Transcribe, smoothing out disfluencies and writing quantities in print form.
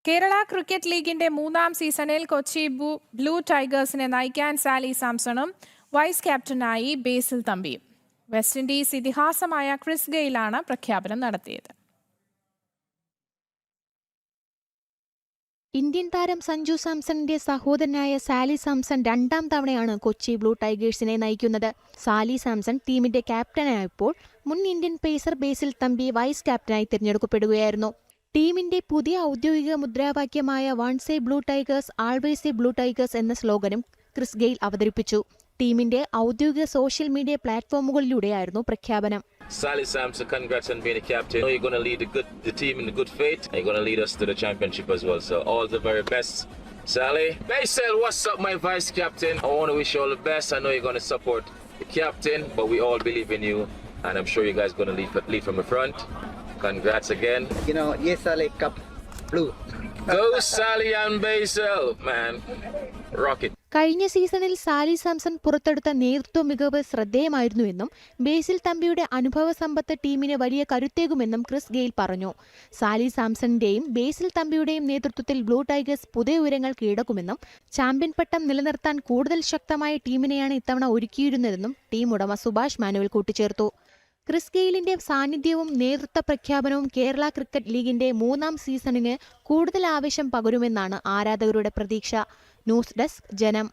Kerala cricket ലീഗിന്റെ 3ാം സീസണിൽ Kochi blue ടൈഗേഴ്സിനെ നയിക്കാൻ സാലി സാംസണും വൈസ് ക്യാപ്റ്റനായി ബേസിൽ തമ്പിയും. വെസ്റ്റ് ഇൻഡീസ് ഇതിഹാസമായ ക്രിസ് ഗെയിലാണ് പ്രഖ്യാപനം നടത്തിയത്. ഇന്ത്യൻ താരം സഞ്ജു സാംസണിന്റെ സഹോദരനായ സാലി സാംസൺ 2ാം തവണയാണ് കൊച്ചി ബ്ലൂ ടൈഗേഴ്സിനെ നയിക്കുന്നത്. സാലി സാംസൺ ടീമിന്റെ ക്യാപ്റ്റനായപ്പോൾ മുൻ Indian pacer Basil Thampi vice ക്യാപ്റ്റനായി തിരഞ്ഞെടുക്കപ്പെടുകയായിരുന്നു. ടീമിന്റെ പുതിയ ഔദ്യോഗിക മുദ്രാവാക്യമായ once a blue tigers always a blue tigers എന്ന സ്ലോഗനും ക്രിസ് ഗെയിൽ അവതരിപ്പിച്ചു. ടീമിന്റെ ഔദ്യോഗിക സോഷ്യൽ മീഡിയ പ്ലാറ്റ്ഫോമുകളിലൂടെയായിരുന്നു പ്രഖ്യാപനം. Sally Sampson, congrats on being a captain. I know you're going to lead the team in good faith. You're going to lead us to the championship as well. So all the very best, Sally. Basil, what's up, my vice captain? I want to wish you all the best. I know you're going to support the captain, but we all believe in you, and I'm sure you guys are going to lead from the front. Congrats again. You know, yes, Sally, cup blue. Go Sally and Basil, man. Rock it. കഴിഞ്ഞ സീസണിൽ Sally Samson പുറത്തെടുത്ത നേതൃത്വ മികവ് ശ്രദ്ധേയമായിരുന്നുവെന്നും ബേസിൽ തമ്പിയുടെ അനുഭവ സമ്പത്ത് ടീമിന് വലിയ കരുത്തേകുമെന്നും Chris Gayle പറഞ്ഞു. സാലി സാംസണിന്റെയും ബേസിൽ തമ്പിയുടെയും നേതൃത്വത്തിൽ ബ്ലൂ ടൈഗേഴ്സ് പുതിയ ഉയരങ്ങൾ കീഴടക്കുമെന്നും ചാമ്പ്യൻ പട്ടം നിലനിർത്താൻ കൂടുതൽ ശക്തമായ ടീമിനെയാണ് ഇത്തവണ ഒരുക്കിയിരുന്നതെന്നും ടീം ഉടമ സുഭാഷ് മാനുവൽ കൂട്ടിച്ചേർത്തു. ക്രിസ് ഗെയിലിന്റെ സാന്നിധ്യവും നേതൃത്വ പ്രഖ്യാപനവും കേരള ക്രിക്കറ്റ് ലീഗിന്റെ 3ാം സീസണിന് കൂടുതൽ ആവേശം പകരുമെന്നാണ് ആരാധകരുടെ പ്രതീക്ഷ. ന്യൂസ് ഡെസ്ക് ജനം.